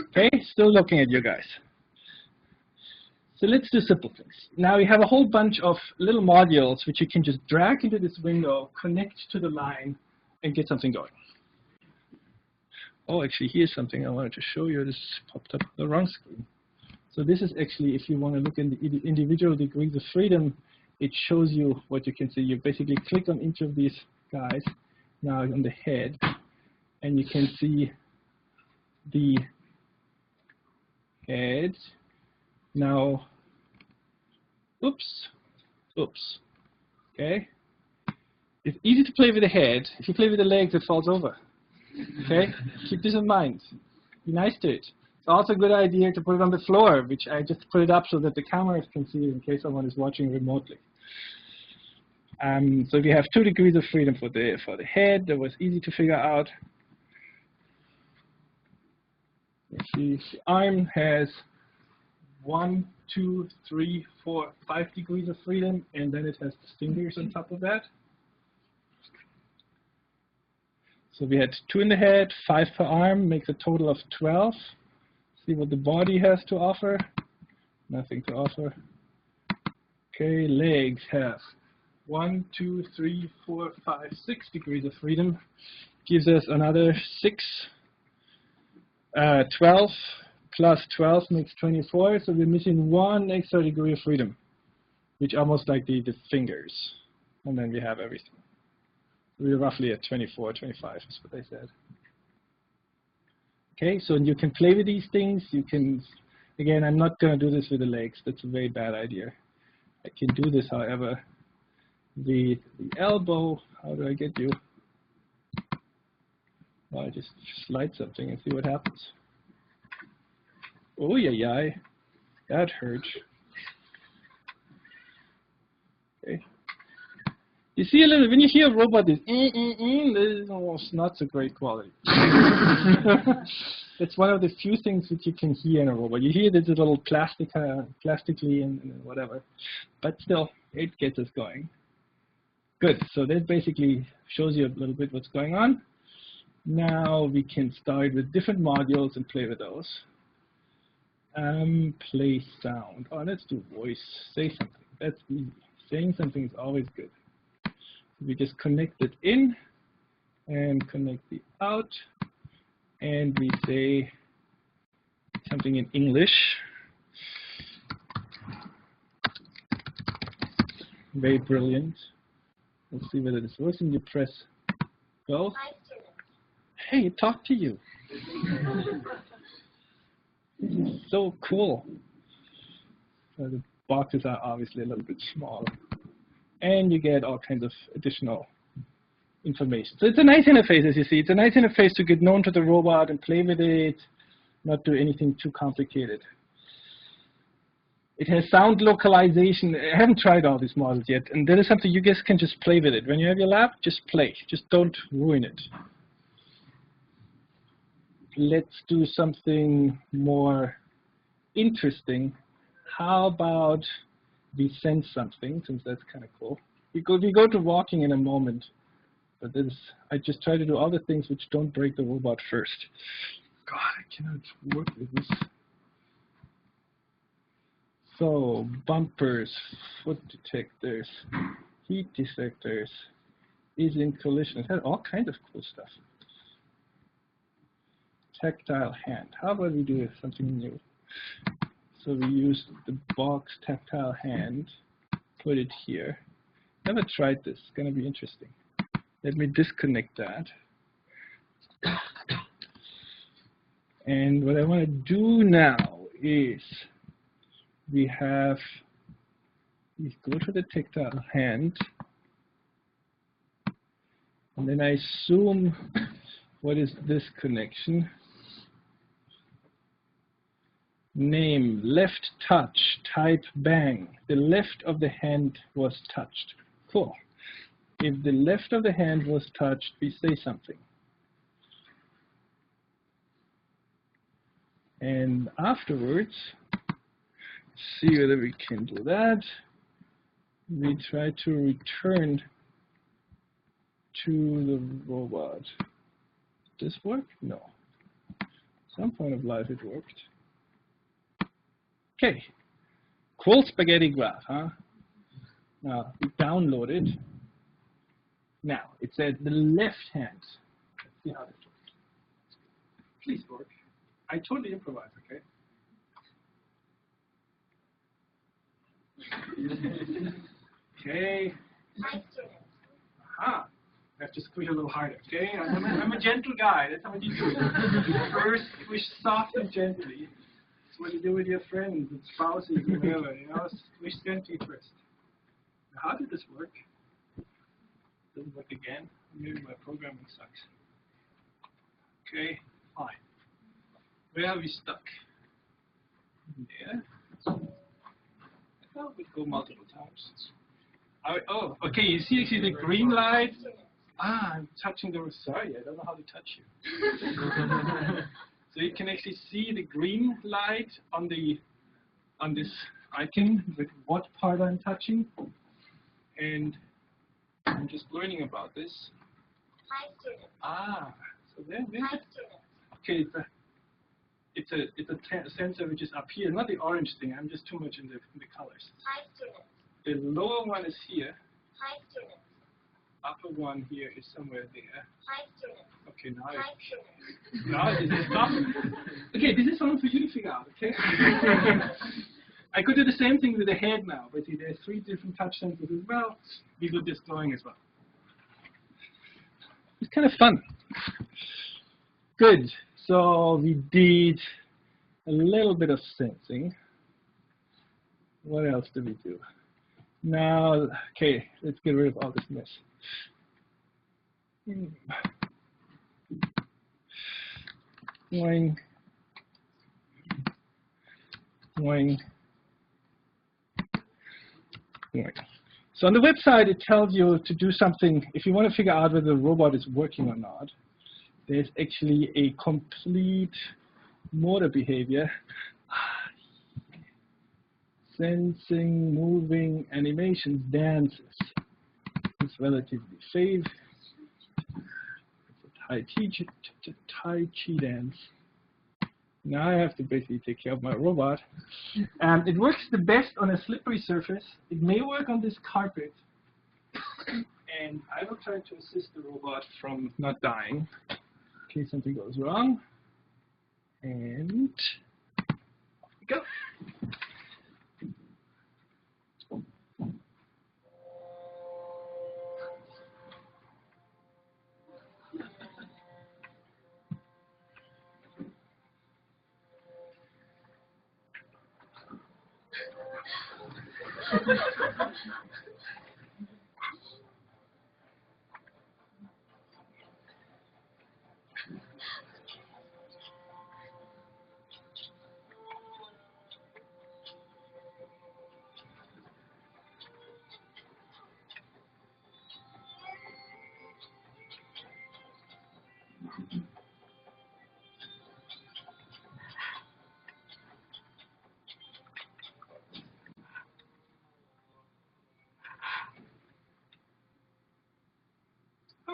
Okay, still looking at you guys. So let's do simple things. Now we have a whole bunch of little modules which you can just drag into this window, connect to the line, and get something going. Oh, actually, here's something I wanted to show you. This popped up on the wrong screen. So this is actually, if you want to look in the individual degrees of freedom, it shows you what you can see. You basically click on each of these guys now on the head, and you can see the head. Now, oops, okay? It's easy to play with the head. If you play with the legs, it falls over, okay? Keep this in mind. Be nice to it. It's also a good idea to put it on the floor, which I just put it up so that the cameras can see it in case someone is watching remotely. So we have 2 degrees of freedom for the head. That was easy to figure out. Let's see, the arm has 1, 2, 3, 4, 5 degrees of freedom, and then it has the fingers on top of that. So we had 2 in the head, 5 per arm, makes a total of 12. See what the body has to offer. Nothing to offer. Okay, legs have 1, 2, 3, 4, 5, 6 degrees of freedom. Gives us another 6. 12 plus 12 makes 24, so we're missing 1 extra degree of freedom, which almost like the fingers. And then we have everything. We're roughly at 24, 25 is what they said. Okay, so you can play with these things. You can, again, I'm not going to do this with the legs. That's a very bad idea. I can do this, however. The elbow, how do I get you? Well, I just slide something and see what happens. Oh, yeah, that hurts. Okay. You see a little, when you hear a robot, this is almost not so great quality. It's one of the few things that you can hear in a robot. You hear this little plastically and whatever, but still, it gets us going. Good, so that basically shows you a little bit what's going on. Now we can start with different modules and play with those. Play sound. Oh, let's do voice. Say something. That's easy. Saying something is always good. We just connect it in and connect it out, and we say something in English. Very brilliant. Let's see whether this works. And you press go. Hey, talk to you. This is so cool. So the boxes are obviously a little bit smaller. And you get all kinds of additional information. So it's a nice interface, as you see. It's a nice interface to get known to the robot and play with it, not do anything too complicated. It has sound localization. I haven't tried all these models yet. And that is something you guys can just play with it. When you have your lab, just play. Just don't ruin it. Let's do something more interesting. How about we sense something, since that's kind of cool. We go to walking in a moment, but this, I just try to do all the things which don't break the robot first. God, I cannot work with this. So, bumpers, foot detectors, heat detectors, is in collision. It had all kinds of cool stuff. Tactile hand. How about we do something new? So we use the box tactile hand, put it here. Never tried this. It's going to be interesting. Let me disconnect that. And what I want to do now is we go to the tactile hand, And then I assume, what is this connection? Name, left touch, type bang. The left of the hand was touched. Cool. If the left of the hand was touched, we say something. And afterwards, see whether we can do that. We try to return to the robot. Did this work? No. Some point of life it worked. Okay. Cool spaghetti graph, huh? Now, we download it. Now, it said the left hand. Let's see how this works. Please work. I totally improvise, okay? Okay. Hi, students. Aha. I have to squeeze a little harder, okay? I'm a gentle guy. That's what you do. You first squish soft and gently. That's what you do with your friends and spouses and whatever, you know? Squish gently first. Now, how did this work? Doesn't work again. Maybe my programming sucks. Okay, fine. Where are we stuck? There. I thought we'd go multiple times. Oh, okay, you see actually the green light. Ah, I'm touching the, sorry, I don't know how to touch you. So you can actually see the green light on this icon with what part I'm touching. And I'm just learning about this. Hi, students. Ah, so there's Hi, it. students. Okay, it's a sensor which is up here, not the orange thing. I'm just too much in the colors. Hi, students. The lower one is here. Hi, students. Upper one here is somewhere there. Hi, students. Okay, now Hi, students. now it is stop. Okay, this is something for you to figure out. Okay. I could do the same thing with the head now, but see, there's 3 different touch sensors as well. We do this drawing as well. It's kind of fun. Good. So we did a little bit of sensing. What else do we do? Now, okay, let's get rid of all this mess. Boing. Boing. Boing. So on the website, it tells you to do something. If you want to figure out whether the robot is working or not, there's actually a complete motor behavior. Sensing, moving, animations, dances. It's relatively safe. It's a Tai Chi dance. Now I have to basically take care of my robot. It works the best on a slippery surface. It may work on this carpet. And I will try to assist the robot from not dying in case something goes wrong. And off we go.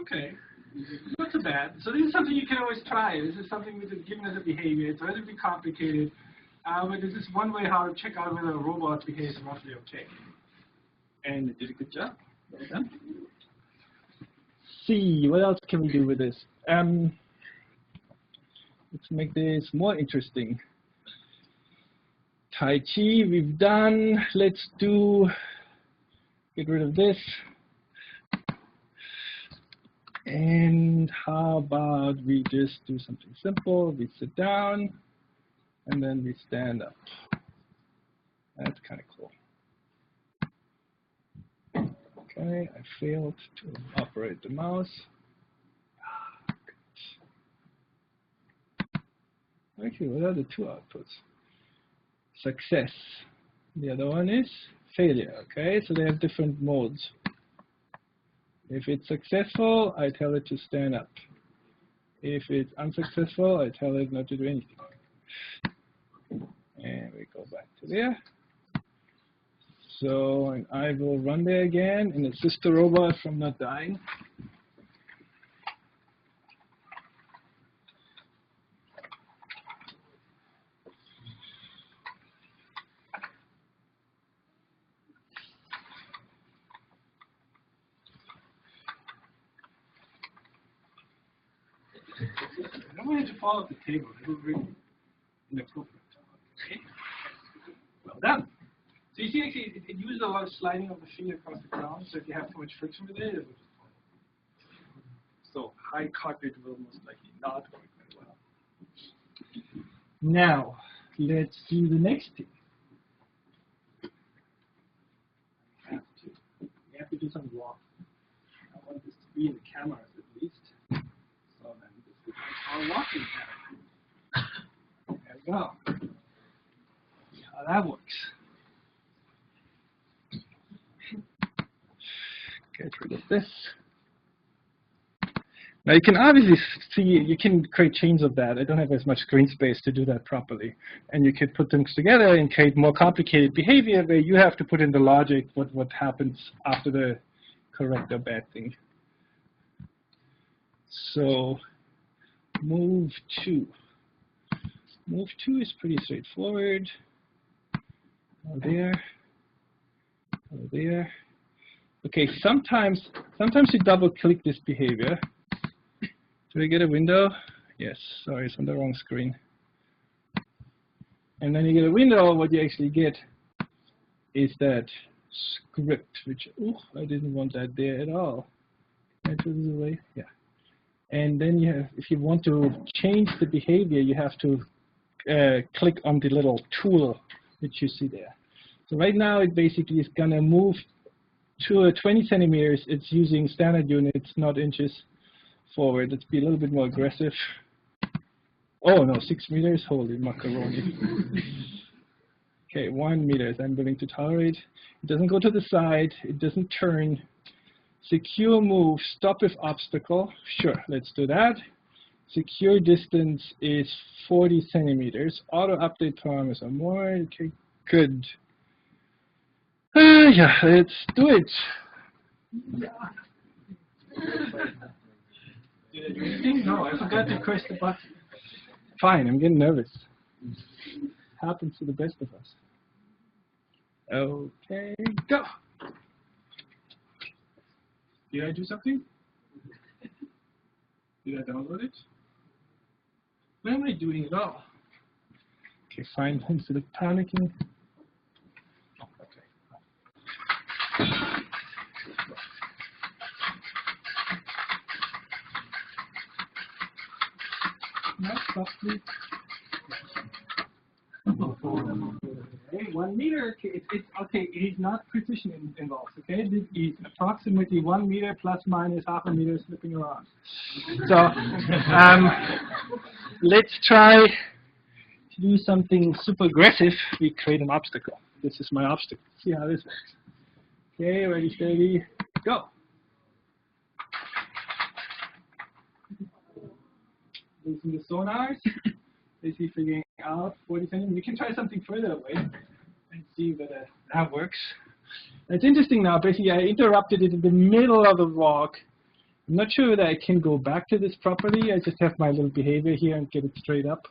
Okay, not so bad. So this is something you can always try. This is something which is given as a behavior. It's relatively complicated, but this is one way how to check out whether a robot behaves roughly okay. And it did a good job. Well done. See, what else can we do with this? Let's make this more interesting. Tai Chi, we've done. Let's get rid of this. And how about we just do something simple? We sit down, and then we stand up. That's kind of cool. Okay, I failed to operate the mouse. Actually, what are the two outputs? Success. The other one is failure. Okay, so they have different modes. If it's successful, I tell it to stand up. If it's unsuccessful, I tell it not to do anything. And we go back to there. So, and I will run there again and assist the robot from not dying. I don't want you to fall off the table. It will really inappropriate. Okay. Well done. So you see, actually, it uses a lot of sliding of the feet across the ground. So if you have too much friction with it, it will just fall. So high cockpit will most likely not work very well. Now, let's do the next thing. We have to do some walk. I want this to be in the cameras at least. So then this is our walking pattern. There we go. See how that works. Get rid of this. Now you can obviously see, you can create chains of that. I don't have as much screen space to do that properly. And you could put things together and create more complicated behavior where you have to put in the logic, what happens after the correct or bad thing. So move 2. Move 2 is pretty straightforward. Go there. Go there. Okay, sometimes you double-click this behavior. Do I get a window? Yes, sorry, it's on the wrong screen. And then you get a window, what you actually get is that script, which, I didn't want that there at all. Can I put this away? Yeah. And then you have, if you want to change the behavior, you have to click on the little tool which you see there. So right now, it basically is going to move to 20 centimeters. It's using standard units, not inches, forward. Let's be a little bit more aggressive. Oh no, 6 meters. Holy macaroni. Okay, 1 meter. I'm willing to tolerate. It doesn't go to the side. It doesn't turn. Secure move. Stop if obstacle. Sure, let's do that. Secure distance is 40 centimeters. Auto update parameters are more. Okay, good. Yeah, let's do it. Yeah. Did I do anything? No, I forgot to press the button. Fine, I'm getting nervous. Happens to the best of us. Okay, go. Did I do something? Did I download it? What am I doing at all? Okay, fine, instead of panicking. Not softly. Okay, 1 meter. Okay, okay. It is not precision involved. Okay, this is approximately 1 meter plus minus half a meter slipping around. So let's try to do something super aggressive. We create an obstacle. This is my obstacle. See how this works. Okay, ready, steady, go. Using the sonars, basically figuring out 40 centimeters. You can try something further away and see whether that works. It's interesting now, basically I interrupted it in the middle of the walk. I'm not sure whether I can go back to this properly. I just have my little behavior here and get it straight up.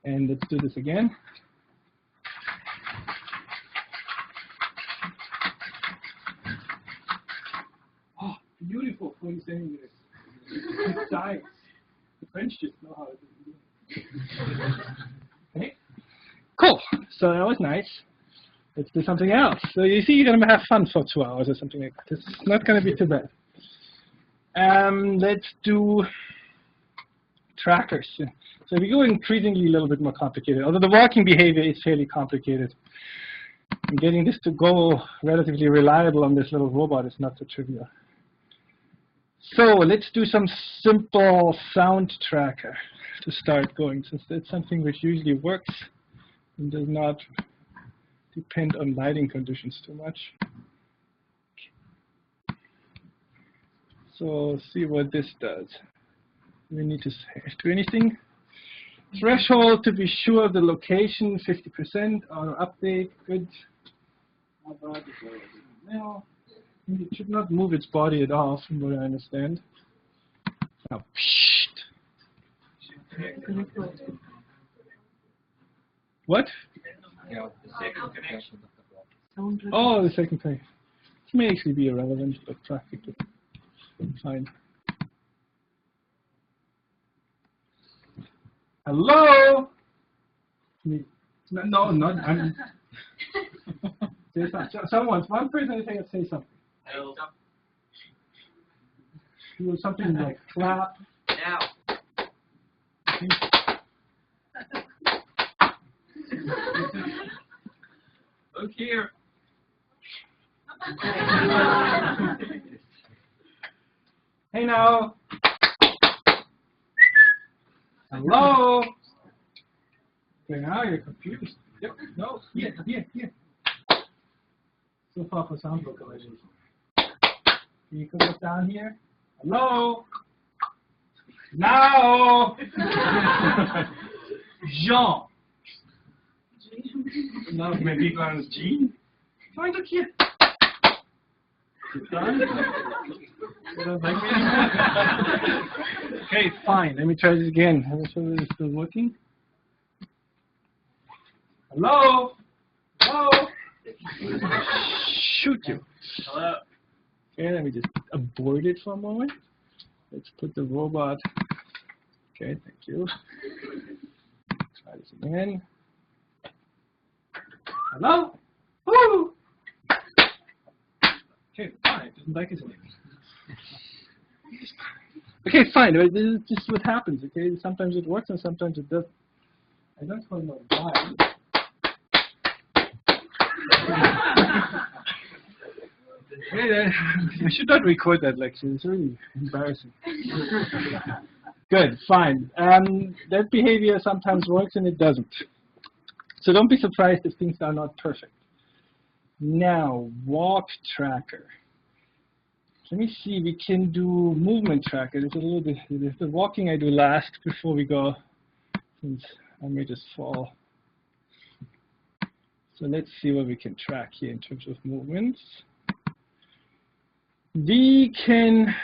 And let's do this again. Oh, beautiful, 40 centimeters. It's nice. The French just know how to do it. Okay. Cool. So that was nice. Let's do something else. So you see, you're going to have fun for 2 hours or something like that. It's not going to be too bad. Let's do trackers. So we go increasingly a little bit more complicated. Although the walking behavior is fairly complicated. And getting this to go relatively reliable on this little robot is not so trivial. So let's do some simple sound tracker. to start going, since that's something which usually works and does not depend on lighting conditions too much. So see what this does. Do we need to do anything? Threshold to be sure of the location, 50%. Auto update, good. How about it? Now, it should not move its body at all, from what I understand. Now, what? Yeah, the second connection. Oh, the second thing. This may actually be irrelevant, but practically fine. Hello? No, not. I'm. Someone, one person say something. Hello. Do something like clap. Now. Look here. Hey now. Hello. Okay, now you're confused. Yep. No. Here. So far for sound localization. Can you come down here? Hello. Now. Jean. No, maybe it's Jean. Find look here. Okay, fine. Let me try this again. I'm sure this is still working. Hello? Hello? Shoot you. Hello. Okay, let me just abort it for a moment. Let's put the robot. Okay, thank you. Try this again. Hello? Woo! Okay, fine. It doesn't like his name. Okay, fine. This is just what happens. Okay, sometimes it works and sometimes it doesn't. I don't quite know why. I should not record that lecture. It's really embarrassing. Good, fine. That behavior sometimes works and it doesn't. So don't be surprised if things are not perfect. Now, walk tracker. Let me see, we can do movement tracker. There's a little bit, the walking I do last before we go, since I may just fall. So let's see what we can track here in terms of movements. We can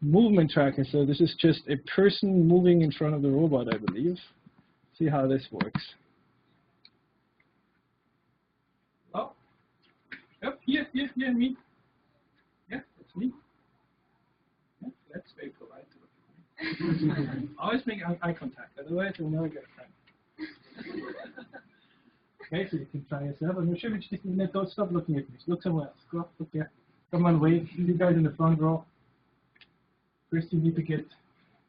movement tracker, so this is just a person moving in front of the robot, I believe. See how this works. Oh, yep, here, me. Yeah, that's me. Yeah, that's very polite. Always make eye contact, otherwise you'll never get a friend. Okay, so you can try yourself. I'm sure you just don't stop looking at me. Look somewhere else. Go up, look there. Come on, wave. You guys in the front row. First, you need to get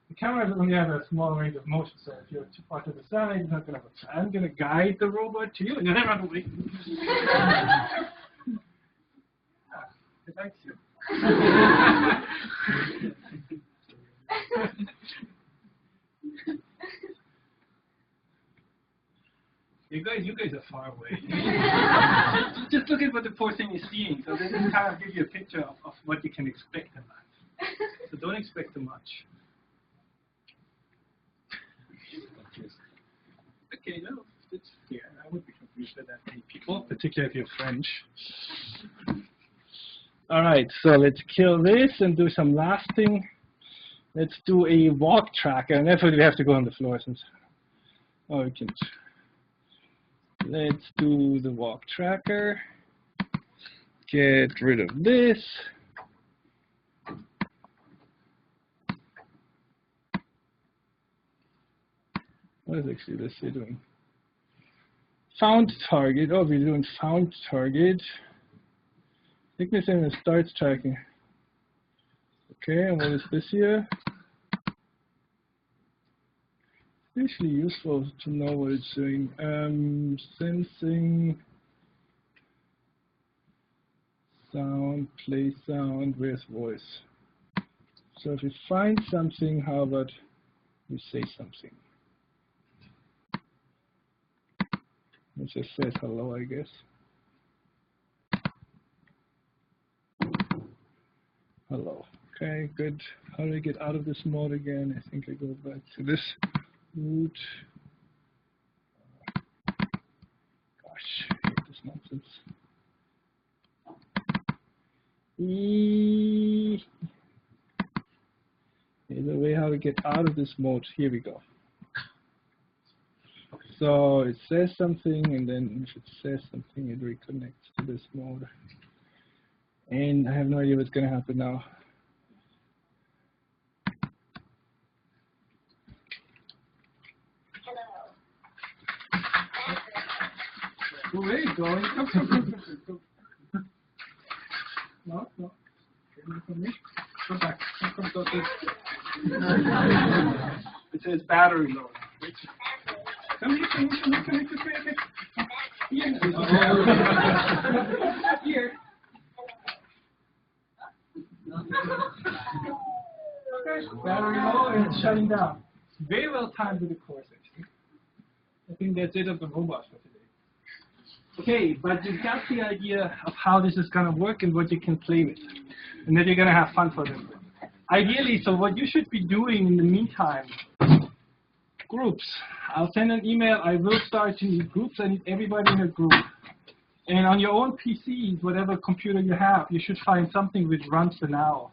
the camera doesn't only have a small range of motion, so if you're too far to the side, you're not going to have a. I'm going to guide the robot to you, and then run away. It likes you. You guys are far away. just look at what the poor thing is seeing. So this is kind of give you a picture of what you can expect in life. So don't expect too much. Okay, no, it's fair. I would be confused with that many people, particularly if you're French. All right, so let's kill this and do some lasting. Let's do a walk tracker, and therefore we have to go on the floor since. Oh, we can. Let's do the walk tracker. Get rid of this. What is actually this here doing? Found target. Oh, we're doing found target. Thickness and it starts tracking. Okay, and what is this here? It's actually useful to know what it's doing. Sensing sound, play sound, where's voice? So if we find something, how about we say something? It just says hello, I guess. Hello. Okay, good. How do I get out of this mode again? I think I go back to this root. Gosh, I hate this nonsense. There's a way how to get out of this mode. Here we go. So it says something, and then if it says something, it reconnects to this mode. And I have no idea what's going to happen now. Where are you going? No. From me. Come back. Come to this. It says battery low. Come here. Here. Okay, battery low and it's shutting down. Very well timed with the course, actually. I think that's it of the robots for today. Okay, but you've got the idea of how this is going to work and what you can play with, and that you're going to have fun for them. Ideally, so what you should be doing in the meantime, groups. I'll send an email. I will start to need groups. I need everybody in a group. And on your own PCs, whatever computer you have, you should find something which runs the NAO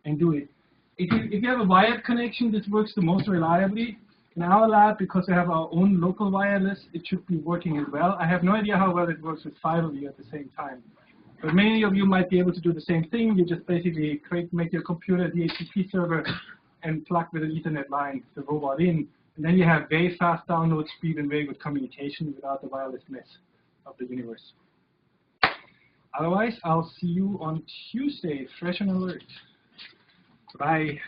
and do it. If you have a wired connection, this works the most reliably. In our lab, because we have our own local wireless, it should be working as well. I have no idea how well it works with 5 of you at the same time. But many of you might be able to do the same thing. You just basically make your computer a DHCP server and plug with an Ethernet line the robot in. And then you have very fast download speed and very good communication without the wireless mess of the universe. Otherwise, I'll see you on Tuesday, fresh and alert. Bye.